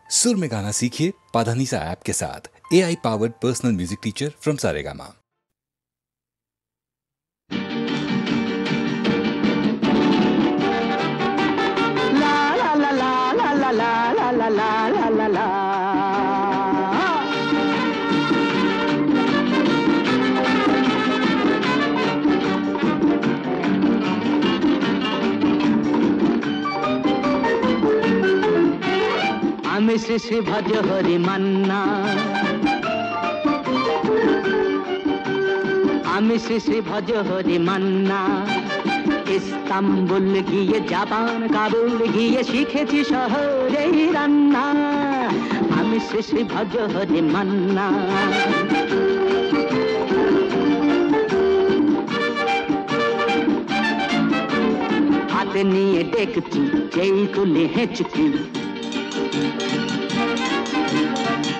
सुर में गाना सीखिए पाधानीसा ऐप के साथ। AI powered personal music teacher from Saregama. আমি শ্রী ভজ হরি মান্না, আমি শ্রী ভজ হরি মান্না। ইস্তাম্বুল গিয়ে জাপান কাবুল গিয়ে শিখেছি শহরেই রান্না। আমি শ্রী ভজ হরি মান্না। হাতে নিয়ে দেখছি যেই তুলে হেঁচকি,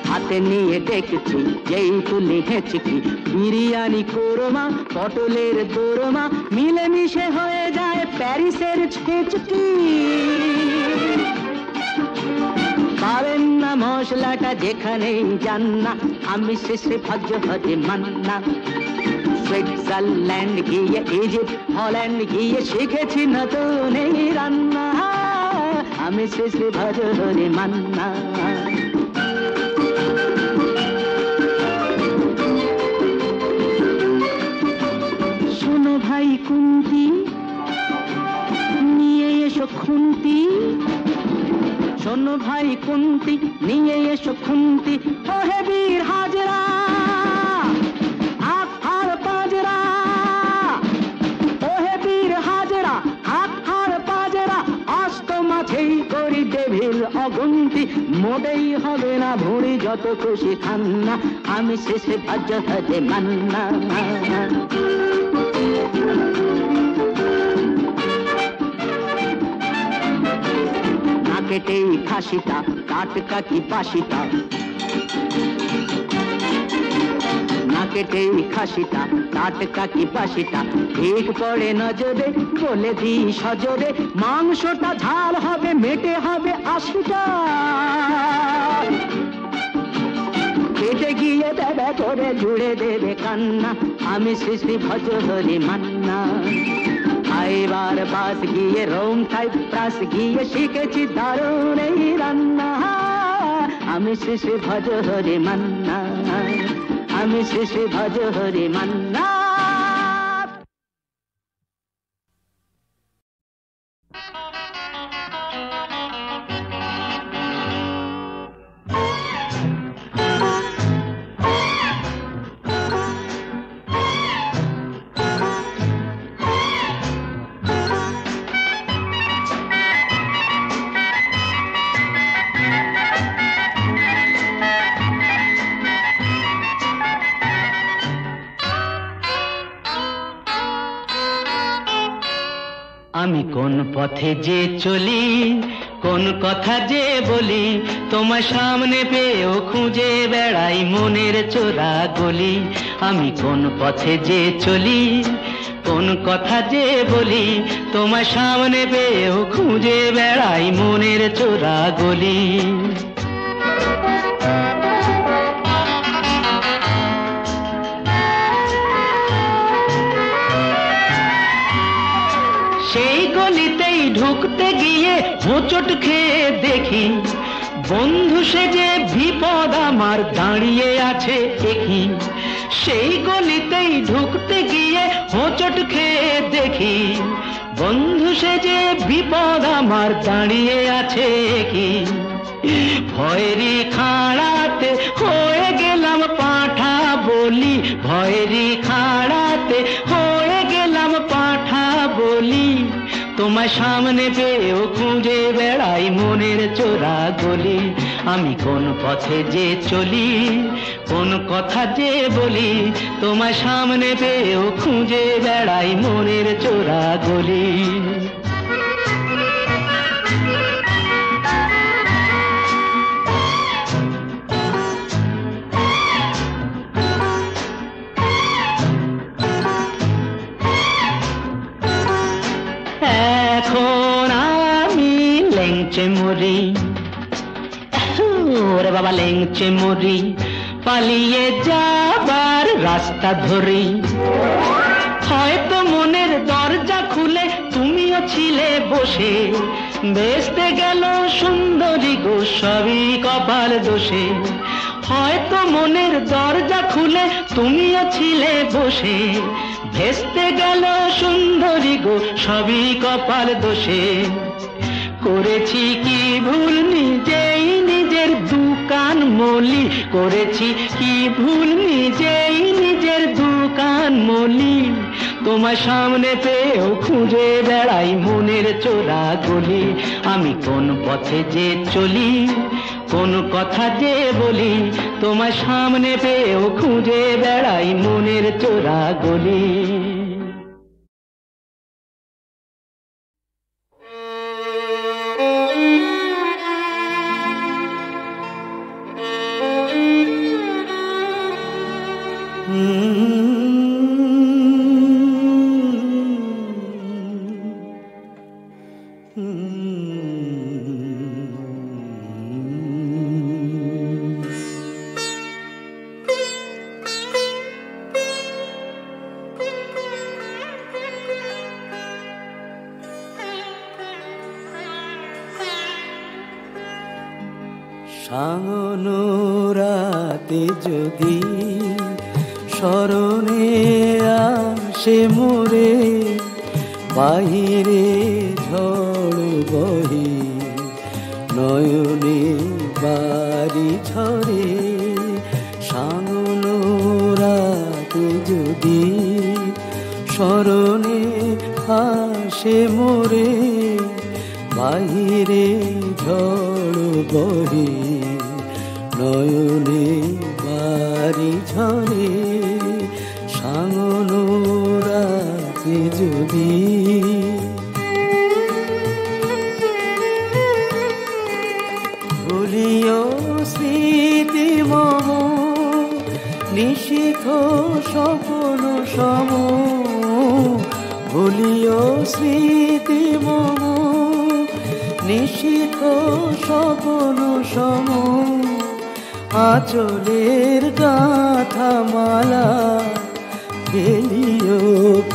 হাতে নিয়ে দেখছি যেই তুলি হেঁচকি। বিরিয়ানি কোরমা পটলের দোরমা মিলেমিশে হয়ে যায় প্যারিসের ছেচকি। পাবেন না মশলাটা যেখানেই যান না, আমি শ্রী ভজ হরি মান্না। সুইজারল্যান্ড গিয়ে ইজিপ্ট হল্যান্ড গিয়ে শিখেছি নতুন এই রান্না। আমি শ্রী ভজ হরি মান্না। শোনো ভাই কুন্তি, নিয়ে এসো খুন্তি। শোনো ভাই কুন্তি, নিয়ে এসো খুন্তি। ওহে বীর হাজরা হাত হার পাজরা, ওহে বীর হাজরা হাত হার পাজরা। আস্ত মাঝেই করি ডেভিল অগুন্তি, মোটেই হবে না ভুঁড়ি যত খুশি খান না। আমি শ্রী ভজ হরি মান্না। কেটেই ফাঁসিটা টাটকা কি বাসিটা, না কেটেই খাসিটা টাটকা কি বাসিটা। ঠিক পড়ে নজরে বলে দি সজরে, মাংসটা ঝাল হবে মেটে হবে 80টা। কেটে গিয়ে দেবে করে জুড়ে দেবে কান্না। আমি শ্রী ভজ হরি মান্না। এবার বাস গিয়ে রোম সাইপ্রাস গিয়ে শিখেছি দারুণ এই রান্না। আমি শ্রী ভজ হরি মান্না, আমি শ্রী ভজ হরি মান্না। আমি কোন পথে যে চলি, কোন কথা যে বলি, তোমার সামনে পেয়েও খুঁজে বেড়াই মনের চোরা গলি। আমি কোন পথে যে চলি, কোন কথা যে বলি, তোমার সামনে পেয়েও খুঁজে বেড়াই মনের চোরা গলি। সেই গলিতেই ঢুকতে গিয়ে হোঁচট খেয়ে দেখি, বন্ধু সেজে বিপদ আমার দাঁড়িয়ে আছে দেখি। সেই গলিতেই ঢুকতে গিয়ে হোঁচট খেয়ে দেখি, বন্ধু সেজে বিপদ আমার দাঁড়িয়ে আছে কি। ভয়েরই খাড়াতে হয়ে গেলাম পাঁঠা বলি, ভয়েরই খাড়াতে হয়ে গেলাম পাঁঠা বলি। তোমার সামনে পেয়েও খুঁজে বেড়াই মনের চোরা গলি। আমি কোন পথে যে চলি, কোন কথা যে বলি, তোমার সামনে পেয়েও খুঁজে বেড়াই মনের চোরা গলি। এখন আমি লেংচে মরি, ওরে বাবা লেংচে মরি পালিয়ে যাবার রাস্তা ধরি, হয়তো মনের দরজা খুলে তুমিও ছিলে বসে, বেসতে গেল সুন্দরী গো সবই কপাল দোষে। হয়তো মনের দরজা খুলে তুমিও ছিলে বসে, ভেস্তে গেল সুন্দরী গো সবই কপাল দোষে। করেছি কি ভুল নিজেই নিজের দুকান মলি, করেছি কি ভুল নিজেই নিজের দুকান মলি, তোমার সামনে পেয়েও খুঁজে বেড়াই মনের চোরা গলি। আমি কোন পথে যে চলি, কোন কথা যে বলি, তোমার সামনে পেয়েও খুঁজে বেড়াই মনের চোরা গলি। সাঙ্গনো রাতে যদি স্মরণে আসে মোরে, বাহিরে ঝড় বহি নয়নে বাড়ি ঝরে। সাঙ্গনো রাতে যদি স্মরণে আসে মোরে, বাহিরে ঝড় বহি নয়নে বাড়ি ঝরে। সাঙ্গনো রাতে যদি ভুলিও স্মৃতি মম, নিশিথ স্বপ্ন সম, ভুলিও স্মৃতি মম, নিশিথ স্বপ্ন সম। আঁচলের গাঁথা মালা ফেলিও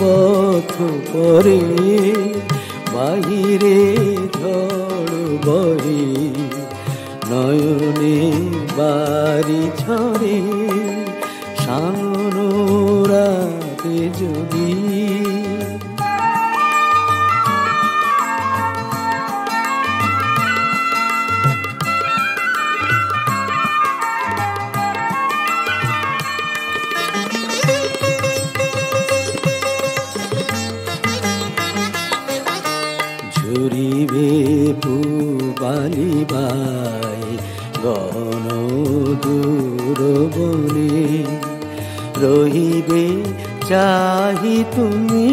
পথ পরে, বাহিরে ঝড় বহি নয়নে বাড়ি ঝরে। সাঙ্গনো রাতে যদি ঝরিবে পুবালিবাই গণ দূর বনে, রহিবে চাহি তুমি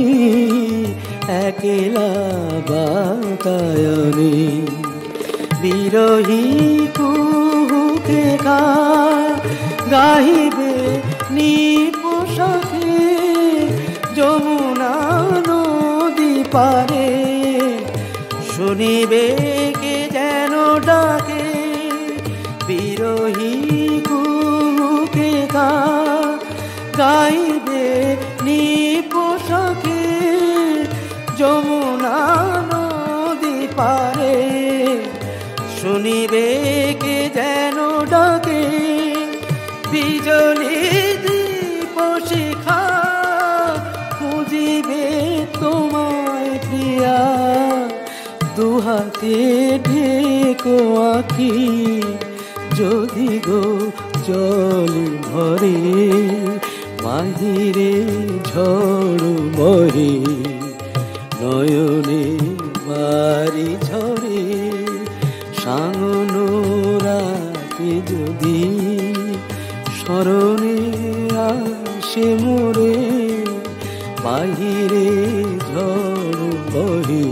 একলা বাতায়নে। বিরহী কুহুকে গাহিবে নিপোষাকে, যমুনা নদী পারে শুনিবে কে যেন ডাকে। বিরহী কুহুকে গাইবে নিপোষাকে, যমুনা নদী পারে শুনিবে কে যেন ডাকে। বিজলি দীপ শিখা খুঁজিবে তোমায় প্রিয়া, দুহাতে ঢেকো আঁখি যদি গো জল ভরে। বাহিরে ঝড় বহে নয়নে বাড়ি ঝরে। সাঙ্গনো রাতে যদি স্মরণে আসে মোরে, বাহিরে ঝড় বহে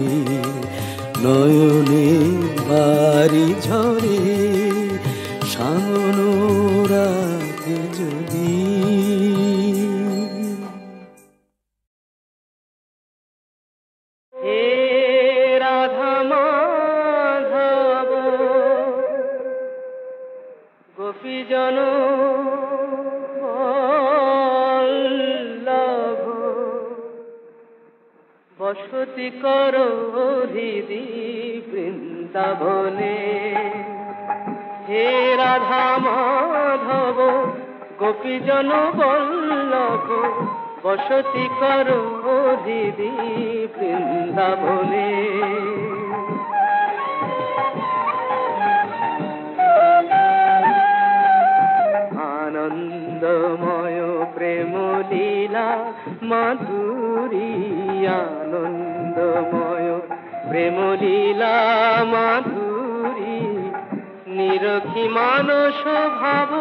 নয়নে বাড়ি ঝরে। সাঙ্গনো রাতে যদি গোপীজন বল্লভ বসতি করো হৃদি বৃন্দাবনে। হে রাধা মাধব গোপীজন বল্লভ বসতি করো হৃদি বৃন্দাবনে। আনন্দময় প্রেম লীলা মাধুরী, আনন্দময় প্রেম লীলা মাধুরী, নিরখি মানস ভাব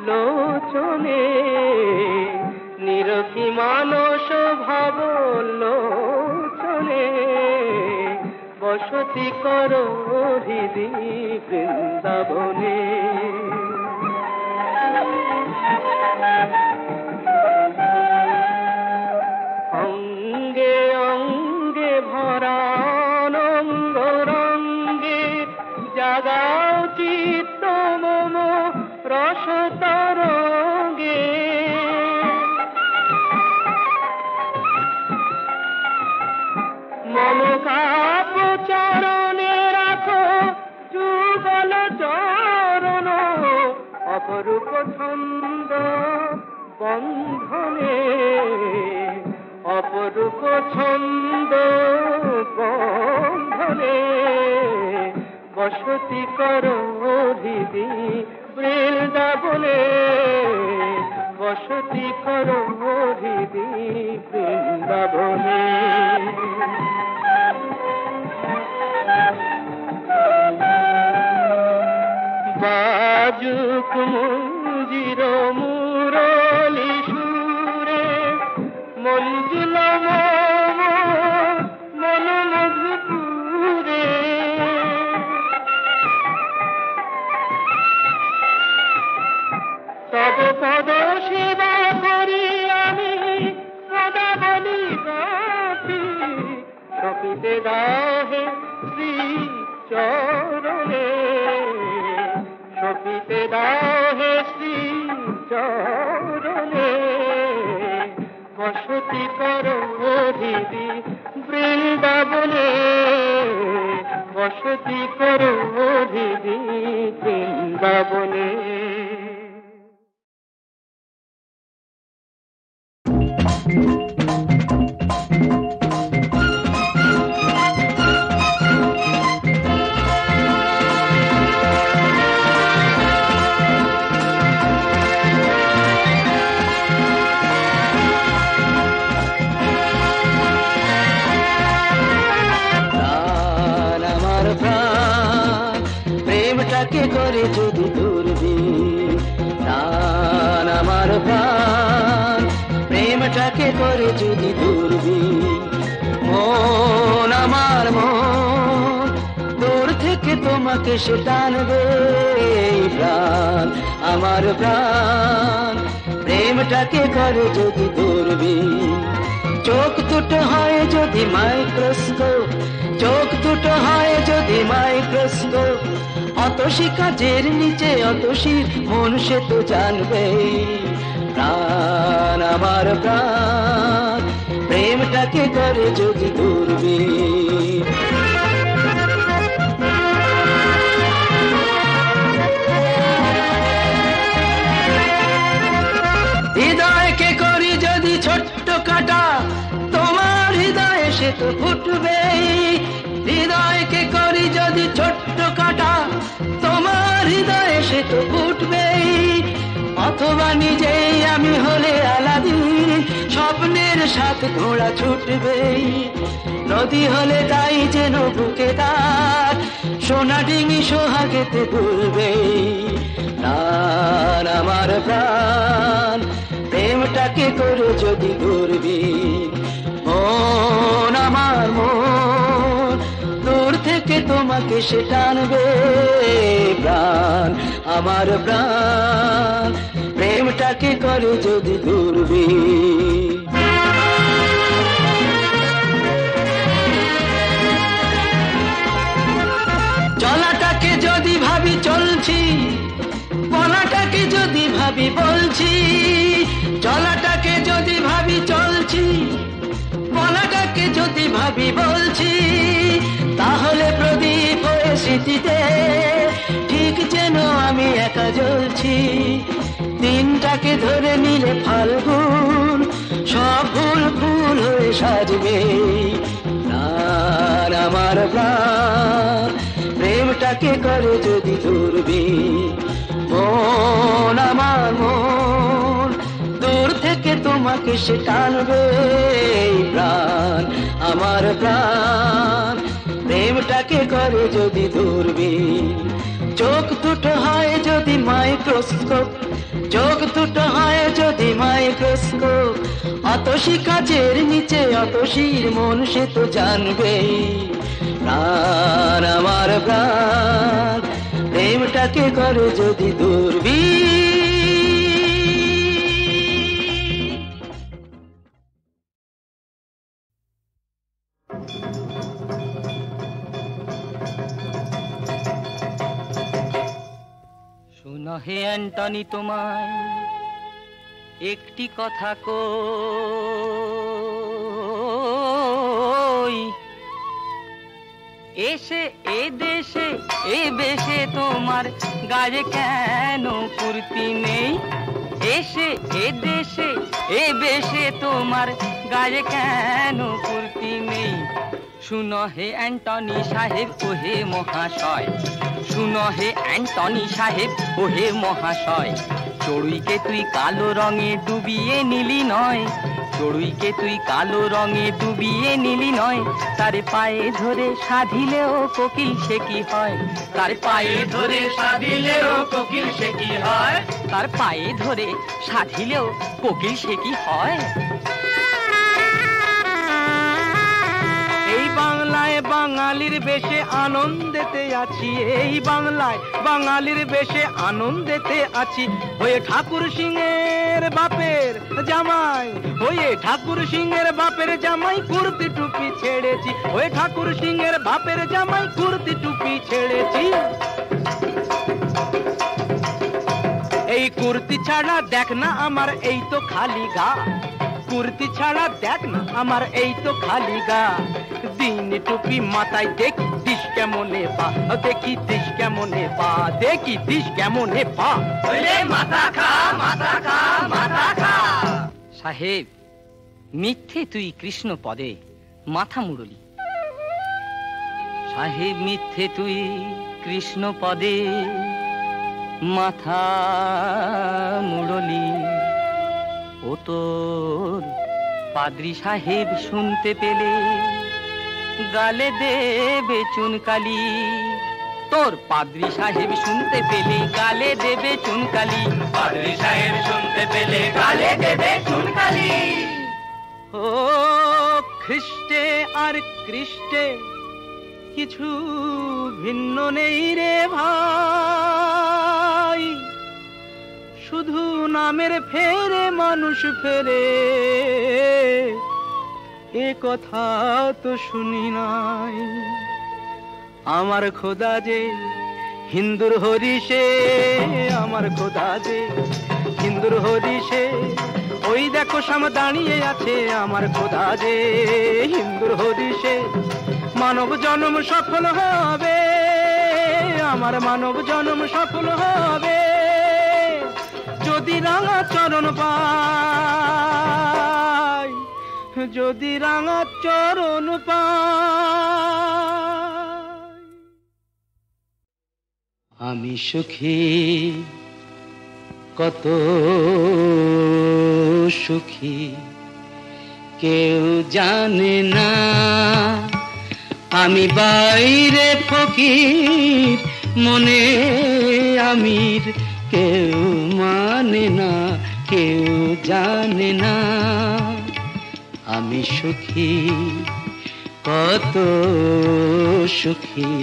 লোচনে, নিরখি মানস ভাব লোচনে, বসতি করো হৃদি বৃন্দাবনে। অঙ্গে অঙ্গে ভরা অনঙ্গ রঙ্গে জাগাও চিত্ত মম রস তরঙ্গে। মম কাপ চরণে রাখো যুগল চরণ, অপরূপ ছন্দ বন্ধনে, অপরূপ ছন্দ বন্ধনে, বসতি করো হৃদি বৃন্দাবনে, বসতি করো হৃদি বৃন্দাবনে। বাজুক মুঞ্জির মুরলি সুরে, মঞ্জুল মম মন মধুপুরে, তব পদ সেবা করি আমি সদা বলি গাথি, সপিতে দাহে শ্রী চরণে, সপিতে দাহে শ্রী চরণে, বসতি করো হৃদি বৃন্দাবনে, বসতি করো হৃদি বৃন্দাবনে। প্রেমটাকে করে যদি দূরবীন, প্রাণ আমার প্রাণ প্রেমটাকে করে যদি দূরবীন, মন আমার মন দূর থেকে তোমাকে সে টানবে, প্রাণ আমার প্রাণ প্রেমটাকে করে যদি দূরবীন। চোখ দুটো হয় যদি মাইক্রোস্কোপ, চোখ দুটো হয় যদি মাইক্রোস্কোপ, অতসী কাজের নিচে অতসীর মন সে তো জানবে, প্রাণ আমার প্রাণ প্রেমটাকে করে যদি দূরবীন। হৃদয়কে করি যদি ছোট্ট কাটা, তোমার হৃদয়ে সে তো ফুটবেই, হৃদয়কে করি যদি ছোট্ট কাটা, তোমার হৃদয়ে সে তো ফুটবেই। অথবা নিজেই আমি হলে আলাদিন, স্বপ্নের সাথে ঘোড়া ছুটবেই। নদী হলে তাই যেন বুকে তার, সোনা ডিঙি সোহাগেতে দুলবেই। প্রাণ আমার প্রাণ প্রেমটাকে করে যদি দূরবীন, মন আমার মন দূর থেকে তোমাকে সে টানবে, প্রাণ আমার প্রাণ প্রেমটাকে করে যদি দূরবীন। চলাটাকে যদি ভাবি চলছি, ভাবি বলছি, চলাটাকে যদি ভাবি চলছি, বলাটাকে যদি ভাবি বলছি, তাহলে প্রদীপ হয়ে স্মৃতিতে ঠিক যেন আমি একা জ্বলছি। দিনটাকে ধরে নিলে ফাল্গুন সব ফুল ফুল হয়ে সাজবে। প্রাণ আমার প্রাণ প্রেমটাকে করে যদি দূরবীন, মন আমার মন দূর থেকে তোমাকে সে টানবে। প্রাণ আমার প্রাণ প্রেমটাকে করে যদি দূরবীন, চোখ দুটো হয় যদি মাইক্রোস্কোপ, চোখ দুটো হয় যদি মাইক্রোস্কোপ, অতসী কাচের নিচে অতসীর মন সে তো জানবে। প্রাণ আমার প্রাণ প্রেমটাকে করে যদি দূরবীন। শোনো হে অ্যান্টনি, তোমায় একটি কথা কই, এসে এ দেশে এ বেশে তোমার গায়ে কেন কুর্তি নেই? এসে এ দেশে এ বেশে তোমার গায়ে কেন কুর্তি নেই? শুনো হে অ্যান্টনি সাহেব ও হে মহাশয়, শুনো হে অ্যান্টনি সাহেব ও হে মহাশয়, চড়ুইকে তুই কালো রঙে ডুবিয়ে নিলি নয়, চড়ুইকে তুই কালো রঙে ডুবিয়ে নিলি নয়, তার পায়ে ধরে সাধিলেও কোকিল সে কি হয়? তার পায়ে ধরে সাধিলেও কোকিল সে কি হয়? তার পায়ে ধরে সাধিলেও কোকিল সে কি হয়? এই বাংলায় বাঙালির বেশে আনন্দেতে আছি, এই বাংলায় বাঙালির বেশে আনন্দেতে আছি। হয়ে ঠাকুর সিংহের বাপের জামাই, হয়ে ঠাকুর সিংহের বাপের জামাই কুর্তি টুপি ছেড়েছি, হয়ে ঠাকুর সিংহের বাপের জামাই কুর্তি টুপি ছেড়েছি। এই কুর্তি ছাড়া দেখ না আমার এই তো খালি গা, কুর্তি ছাড়া দেখ না আমার এই তো খালি গা। দিন টুপি মাথায় দেখি দিশ কেমনে পা, দেখি দিশ কেমনে পা, দেখি দিশ কেমনে পা। মাথা খা মাথা খা মাথা খা। সাহেব মিথ্যে তুই কৃষ্ণ পদে মাথা মুড়লি, সাহেব মিথ্যে তুই কৃষ্ণ পদে মাথা মুড়লি। ও তোর পাদ্রী সাহেব শুনতে পেলে গালে দেবে চুনকালি, তোর পাদ্রী সাহেব শুনতে পেলে গালে দেবে চুনকালি, পাদ্রী সাহেব শুনতে পেলে গালে দেবে চুনকালি। ও খ্রিস্টে আর কৃষ্টে কিছু ভিন্ন নেই রে ভাই, শুধু নামের ফেরে মানুষ ফেরে, এ কথা তো শুনি নাই। আমার খোদা যে হিন্দুর হরিষে, আমার খোদা যে হিন্দুর হরিষে, ওই দেখো সাম দাঁড়িয়ে আছে আমার খোদা যে হিন্দুর হরিষে। মানব জন্ম সফল হবে, আমার মানব জন্ম সফল হবে, যদি রাঙা চরণ পাই, যদি রাঙা চরণ পাই। আমি সুখী কত সুখী কেউ জানে না, আমি বাইরে ফকির মনে আমির, কেউ মানে না কেউ জানে না। আমি সুখী কত সুখী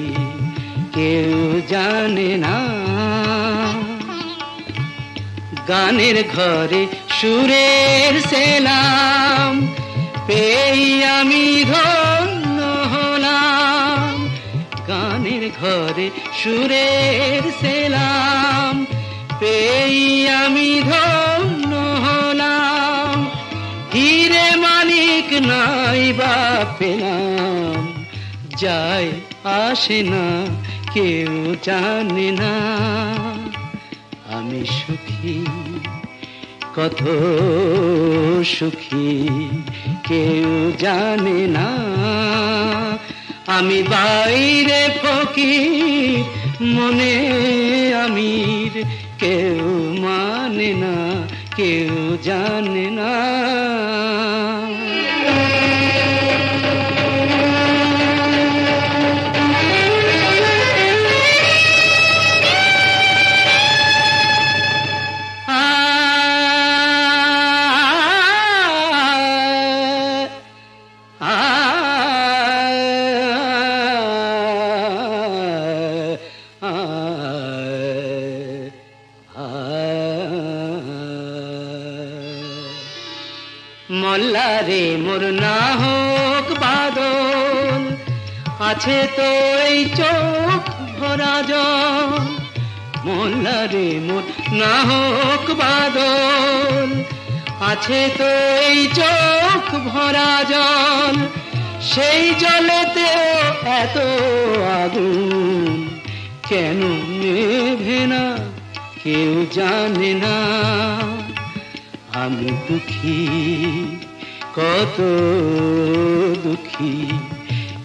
কেউ জানে না। গানের ঘরে সুরের সেলাম পেয়ে আমি ধন্য হলাম, গানের ঘরে সুরের সেলাম পেয়ে আমি ধন্য হলাম, হিরে মানিক নাই বা পেলাম, যায় আসে না কেউ জানে না। আমি সুখী, কত সুখী কেউ জানে না। আমি বাইরে ফকির, মনে আমির, কেউ মানে না, কেউ জানে না। মোল্লারে মোর না হোক বাদল, আছে তো এই চোখ ভরা জল। মোল্লারে মোর না হোক বাদল, আছে তো এই চোখ ভরা জল। সেই জলেতে এত আগুন কেন নেভে না কেউ জানে না। আমি দুঃখী, কত দুঃখী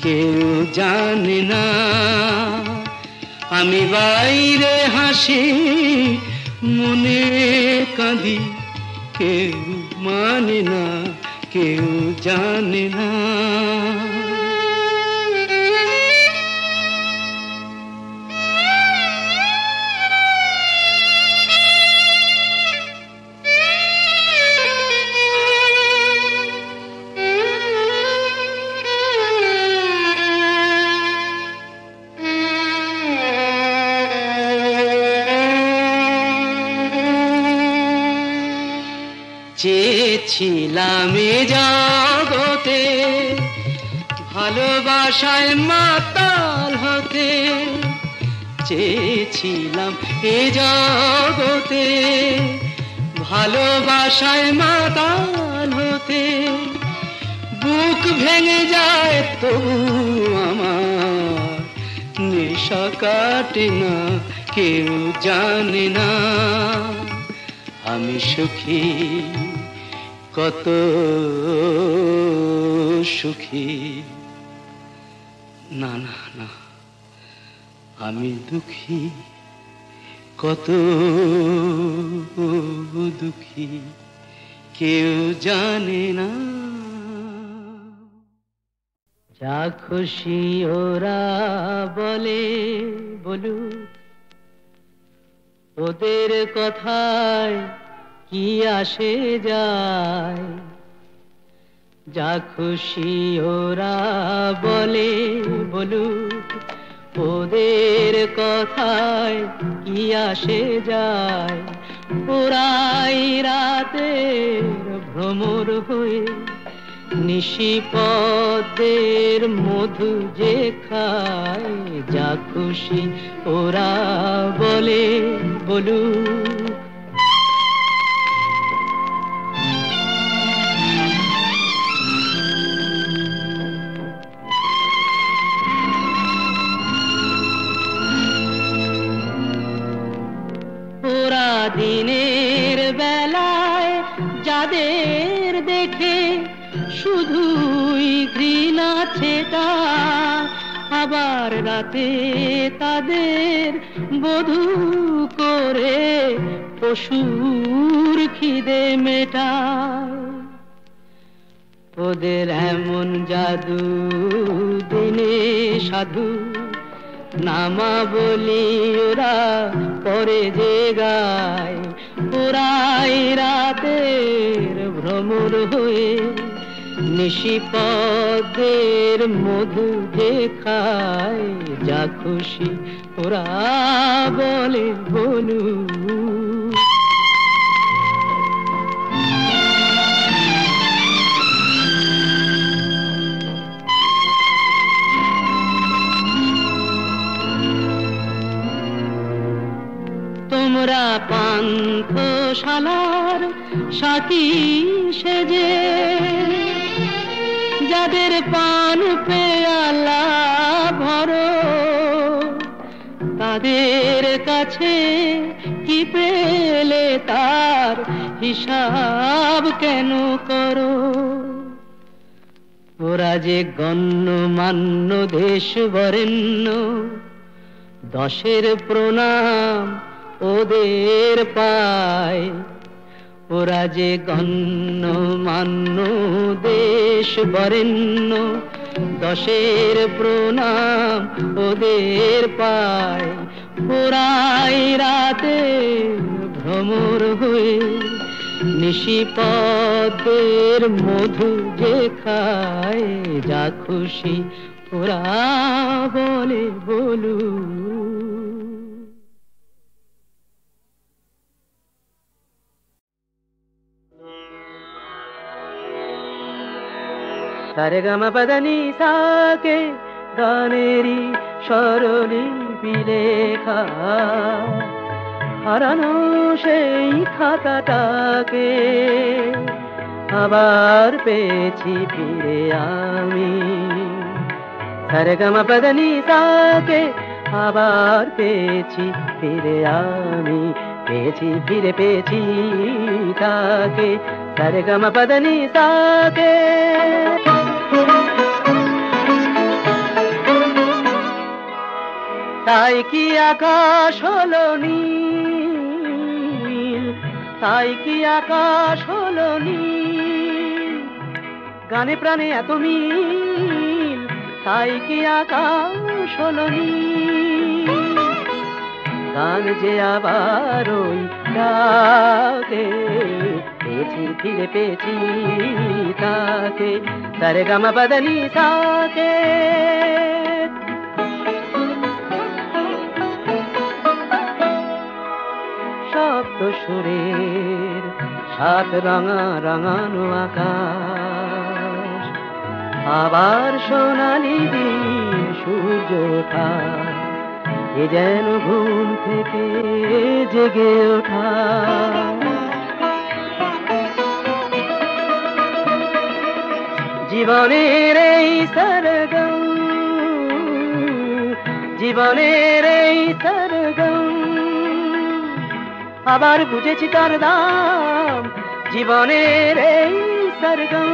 কেউ জানে না। আমি বাইরে হাসি, মনে কাঁদি, কেউ মানে না, কেউ জানে না। চেয়েছিলাম এ জগতে ভালোবাসায় মাতাল হতে, চেয়েছিলাম এ জগতে ভালোবাসায় মাতাল হতে। বুক ভেঙে যায় তবু আমার নেশা কাটে না, কেউ জানে না। আমি সুখী, কত সুখী, না না না আমি দুঃখী, কত দুঃখী কেউ জানে না। যা খুশি ওরা বলে বলুক, ওদের কথায় কি আসে যায়। যা খুশি ওরা বলে বলুক, ওদের কথায় কি আসে যায়। ওরাই রাতের ভ্রমর হয়ে নিশিপদের মধু যে খায়। যা খুশি ওরা বলে বলুক। ওরা দিনের বেলায় যাদের দেখে শুধুই ঘৃণা ছেটা, আবার রাতে তাদের বধূ করে পশুর খিদে মেটায়। ওদের এমন জাদু দিনে সাধু নামা বলি ওরা পরে যে গায়। ওরাই রাতের ভ্রমর হয়ে নিশিপদের মধু যে খায়। যা খুশি ওরা বলে বলুক। তোমরা ওরা পান্থশালার সাথী সেজে, যাদের পান পেয়ালা ভরো, তাদের কাছে কি পেলে তার হিসাব কেন করো? ওরা যে গণ্যমান্য দেশ বরেণ্য, দশের প্রণাম ওদের পায়। ওরা যে গণ্যমান্য দেশ বরেণ্য, দশের প্রণাম ওদের পায়। ওরাই রাতে ভ্রমর হয়ে নিশিপদের মধু যে খায়, যা খুশি ওরা বলে বলু। সারেগামা পদনি সাকে গানেরি স্বরলিপি লেখা, হারানো সেই খাতাটাকে আবার পেয়েছি ফিরে আমি। সারেগামা পদনি সাকে আবার পেয়েছি ফিরে আমি, পেয়েছি ফিরে পেয়েছি তাকে। সারেগামা পদনি সাকে। তাই কি আকাশ হলো নীল, তাই কি আকাশ হলো নীল, গানে প্রাণে এত মিল, তাই কি আকাশ হলো নীল। গান যে আবার ওই ডাকে, পেয়েছি ফিরে পেয়েছি তাকে। সারেগামা পদনি সাকে। সপ্ত সুরের সাত রাঙা রাঙানো আকাশ, আবার সোনালি দিন সূর্য ওঠা, এ যেন ঘুম থেকে জেগে ওঠা। জীবনের এই সরগম, জীবনের এই সরগম, আবার বুঝেছি তার দাম। জীবনের এই সরগম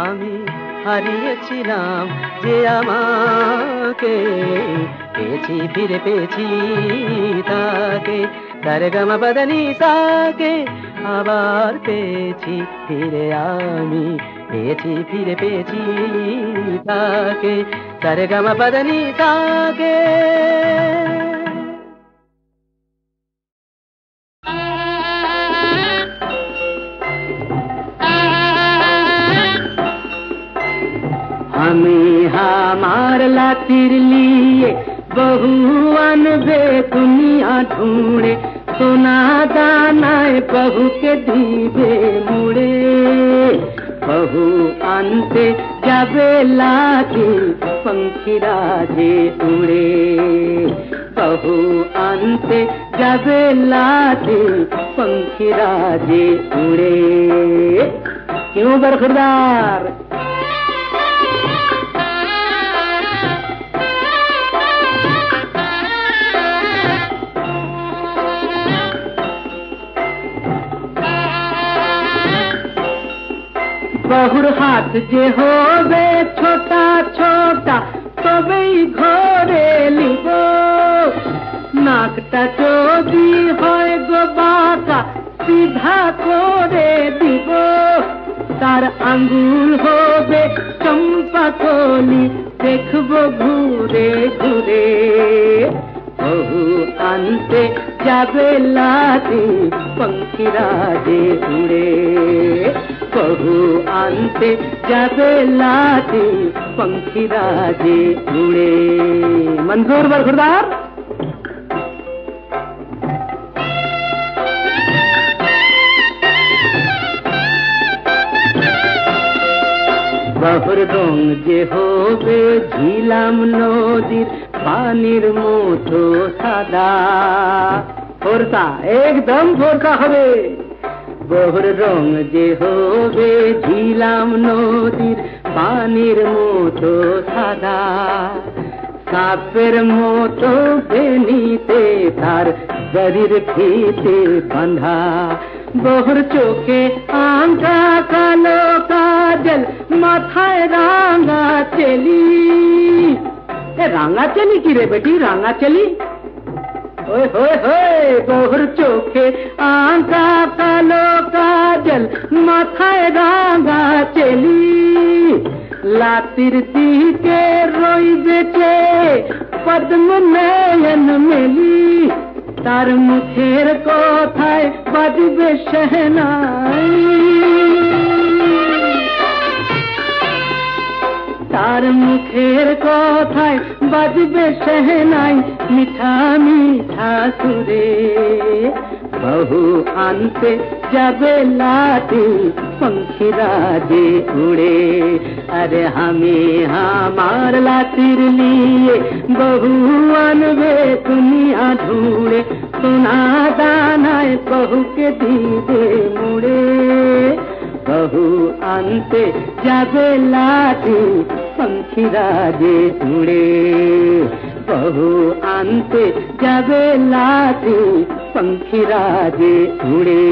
আমি হারিয়েছিলাম যে আমাকে, পেয়েছি ফিরে পেয়েছি তাকে। সারেগামা পদনি সাকে আবার পেয়েছি ফিরে আমি, পেয়েছি ফিরে পেয়েছি তাকে। সারেগামা পদনি সাকে। আমি हमार लातिर लिए बहु अनबे दुनिया ढूंढे, सोना दानाए बहु के दीबे मुड़े। बहु आनते जाबे लागी पंखीरा जे उड़े, बहु आनते जाबे लागी पंखीरा जे उड़े। क्यों बरखुरदार? बहुर हाथ जे होबे छोटा छोटा तबेई घरे लिब, नाकटा যদি হয় গো বাঁকা সিধা করে দিব, তার আঙ্গুল হবে চম্পা কলি দেখবো ঘুরে ঘুরে। বহু আনতে যাবে লাটি पंखीरा जे उड़े, बहु आनते जाबे लाटी पंखीरा जे उड़े। मंजूर बरखुरदार? बहुर रंग जे होबे झिलाम नदीर पानिर मतो सादा, ফোরসা, একদম ফোরসা হবে। বহুর রং যে হবে ঝিলাম নদীর পানির মতো সাদা, সাপের মতো বেনিতে তার শরীর ফিতে বাঁধা। বহুর চোখে আঙ্কা কালো কাজল, মাথায় রাঙা চেলি। রাঙা চেলি কি রে বেটি, রাঙা চেলি? ওই হোয় হোয়, বহুর চোখে আঙ্কা কালো কাজল, মাথায় রাঙা চেলি। লাতির দিকে রই বেচে পদ্ম নয়ন মেলি, তার মুখের কথায় বাজবে শহনাই, তার মুখের কথায় বাজবে শহনাই, মিঠা মিঠা সুরে। বহু আনতে যাবে লাটি पंखीरा जे उड़े। अरे हमें हमार लातिर लिए बहु अनबे दुनिया ढूंढे। सुना दानाए बहु के दीदे मुड़े। बहु आनते जाबे लाठी पंखीरा जे उड़े। बहु आनते जाबे लाठी पंखीरा जे उड़े।